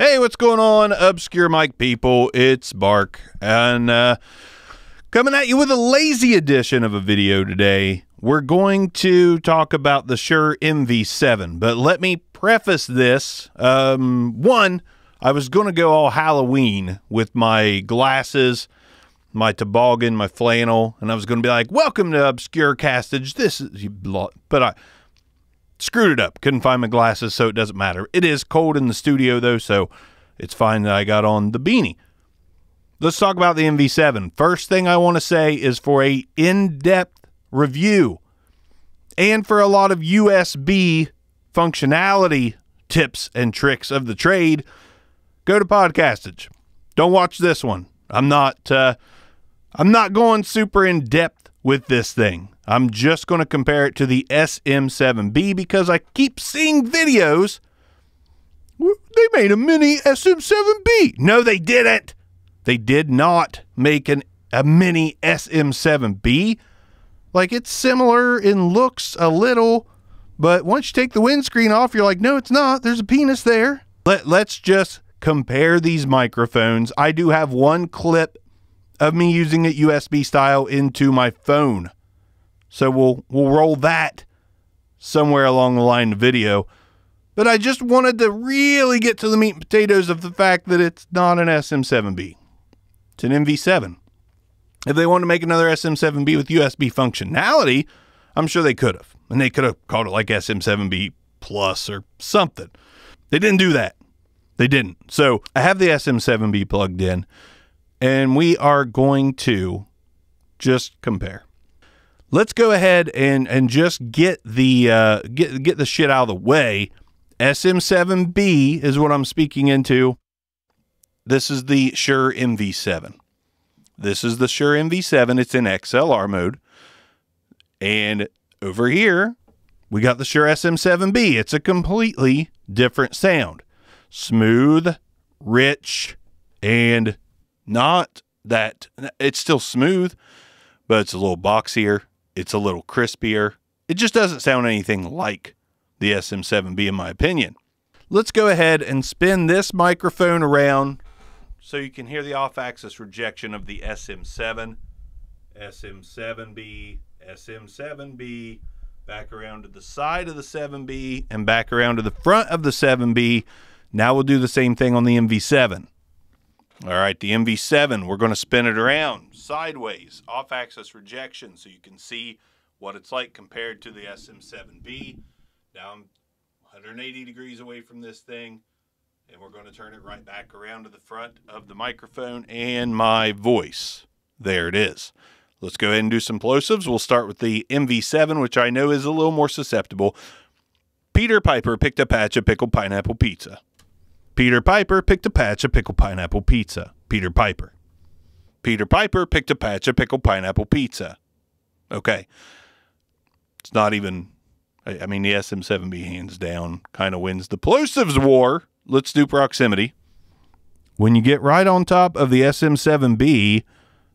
Hey, what's going on, Obscure Mic people? It's Bark, and coming at you with a lazy edition of a video today. We're going to talk about the Shure MV7, but let me preface this. One, I was going to go all Halloween with my glasses, my toboggan, my flannel, and I was going to be like, welcome to Obscure Castage. This is, but I screwed it up. Couldn't find my glasses, so it doesn't matter. It is cold in the studio, though, so it's fine that I got on the beanie. Let's talk about the MV7. First thing I want to say is for a in-depth review and for a lot of USB functionality tips and tricks of the trade, go to Podcastage. Don't watch this one. I'm not going super in-depth with this thing. I'm just going to compare it to the SM7B because I keep seeing videos. They made a mini SM7B. No, they didn't. They did not make a mini SM7B. Like, it's similar in looks a little, but once you take the windscreen off, you're like, no, it's not. There's a penis there. Let's just compare these microphones. I do have one clip of me using it USB style into my phone. So we'll roll that somewhere along the line of the video. But I just wanted to really get to the meat and potatoes of the fact that it's not an SM7B. It's an MV7. If they wanted to make another SM7B with USB functionality, I'm sure they could have. And they could have called it like SM7B Plus or something. They didn't do that. They didn't. So I have the SM7B plugged in, and we are going to just compare. Let's go ahead and just get the get the shit out of the way. SM7B is what I'm speaking into. This is the Shure MV7. This is the Shure MV7. It's in XLR mode. And over here, we got the Shure SM7B. It's a completely different sound. Smooth, rich, and not that... It's still smooth, but it's a little boxier. It's a little crispier. It just doesn't sound anything like the SM7B in my opinion. Let's go ahead and spin this microphone around so you can hear the off-axis rejection of the SM7, SM7B, SM7B, back around to the side of the 7B, and back around to the front of the 7B. Now we'll do the same thing on the MV7. All right, the MV7, we're going to spin it around sideways, off-axis rejection, so you can see what it's like compared to the SM7B. Now I'm 180 degrees away from this thing, and we're going to turn it right back around to the front of the microphone and my voice. There it is. Let's go ahead and do some plosives. We'll start with the MV7, which I know is a little more susceptible. Peter Piper picked a patch of pickled pineapple pizza. Peter Piper picked a patch of pickled pineapple pizza. Peter Piper. Peter Piper picked a patch of pickled pineapple pizza. Okay. It's not even... I mean, the SM7B hands down kind of wins the plosives war. Let's do proximity. When you get right on top of the SM7B,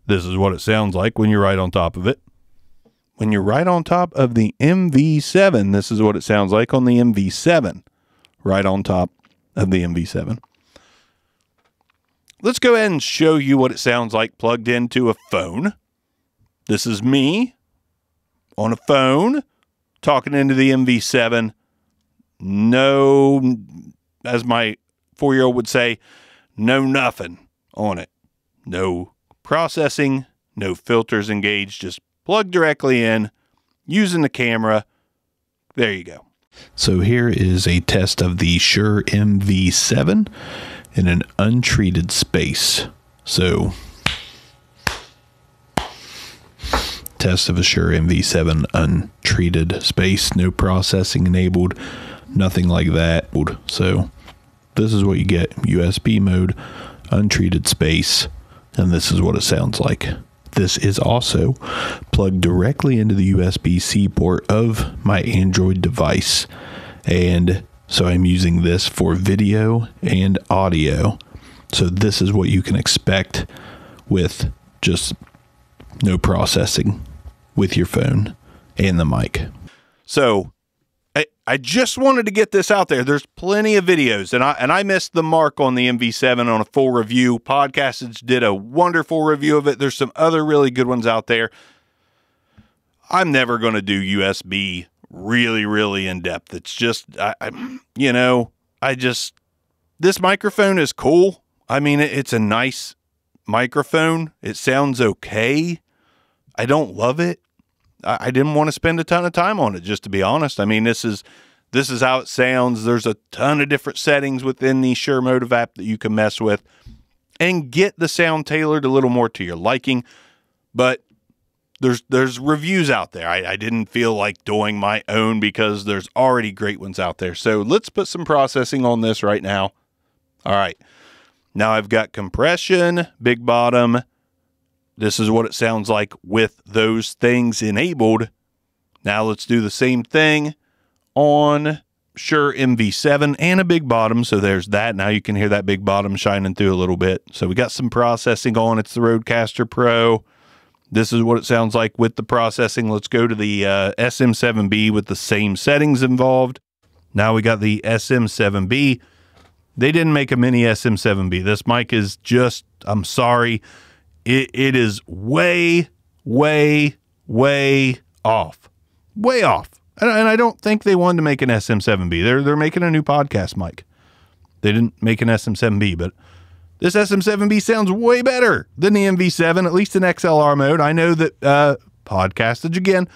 this is what it sounds like when you're right on top of it. When you're right on top of the MV7, this is what it sounds like on the MV7. Right on top of the MV7. Let's go ahead and show you what it sounds like plugged into a phone. This is me on a phone talking into the MV7. No, as my 4-year-old would say, no nothing on it. No processing, no filters engaged, just plug directly in, using the camera. There you go. So here is a test of the Shure MV7 in an untreated space. So, test of a Shure MV7 untreated space, no processing enabled, nothing like that. So this is what you get: USB mode, untreated space, and this is what it sounds like. This is also plugged directly into the USB-C port of my Android device, and so I'm using this for video and audio. So this is what you can expect with just no processing with your phone and the mic. So I just wanted to get this out there. There's plenty of videos, and I missed the mark on the MV7 on a full review. Podcasters did a wonderful review of it. There's some other really good ones out there. I'm never going to do USB really, really in depth. It's just, this microphone is cool. I mean, it's a nice microphone. It sounds okay. I don't love it. I didn't want to spend a ton of time on it, just to be honest. I mean, this is how it sounds. There's a ton of different settings within the Shure Motive app that you can mess with and get the sound tailored a little more to your liking. But there's reviews out there. I didn't feel like doing my own because there's already great ones out there. So let's put some processing on this right now. All right. Now I've got compression, big bottom. This is what it sounds like with those things enabled. Now let's do the same thing on Shure MV7 and a big bottom. So there's that. Now you can hear that big bottom shining through a little bit. So we got some processing on. It's the Rodecaster Pro. This is what it sounds like with the processing. Let's go to the SM7B with the same settings involved. Now we got the SM7B. They didn't make a mini SM7B. This mic is just, I'm sorry, it is way, way, way off. Way off. And I don't think they wanted to make an SM7B. They're making a new podcast mic. They didn't make an SM7B, but this SM7B sounds way better than the MV7, at least in XLR mode. I know that Podcastage, again,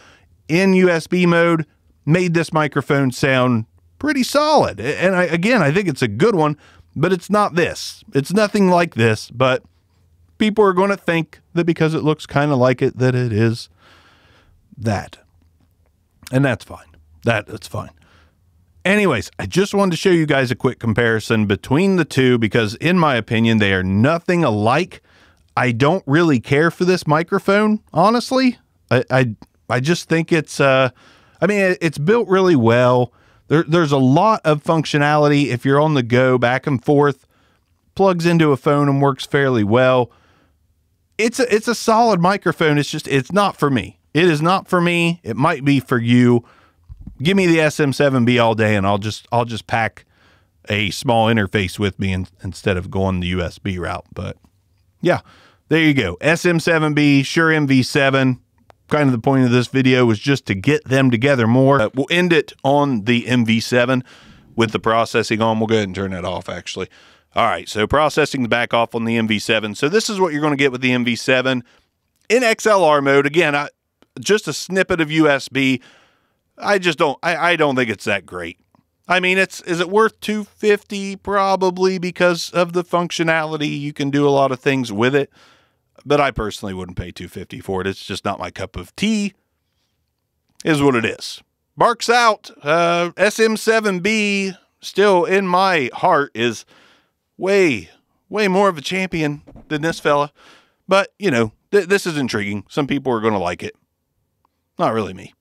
in USB mode, made this microphone sound pretty solid. And I think it's a good one, but it's not this. It's nothing like this, but people are going to think that because it looks kind of like it, that it is that. And that's fine. That's fine. Anyways, I just wanted to show you guys a quick comparison between the two because, in my opinion, they are nothing alike. I don't really care for this microphone, honestly. I just think it's, it's built really well. There's a lot of functionality if you're on the go, back and forth, plugs into a phone and works fairly well. It's a solid microphone. It's just, it's not for me. It is not for me. It might be for you. Give me the SM7B all day and I'll just pack a small interface with me instead of going the USB route. But yeah, there you go. SM7B, Shure MV7. Kind of the point of this video was just to get them together more. We'll end it on the MV7 with the processing on. We'll go ahead and turn that off, actually. All right, so processing the back off on the MV7. So this is what you're going to get with the MV7 in XLR mode. Again, just a snippet of USB. I don't think it's that great. I mean, is it worth $250? Probably, because of the functionality. You can do a lot of things with it. But I personally wouldn't pay $250 for it. It's just not my cup of tea. Is what it is. Bark's out. SM7B, still in my heart, is way, way more of a champion than this fella. But, you know, this is intriguing. Some people are going to like it. Not really me.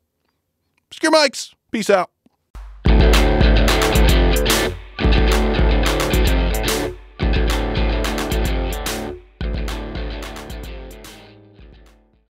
Obscure Mics. Peace out.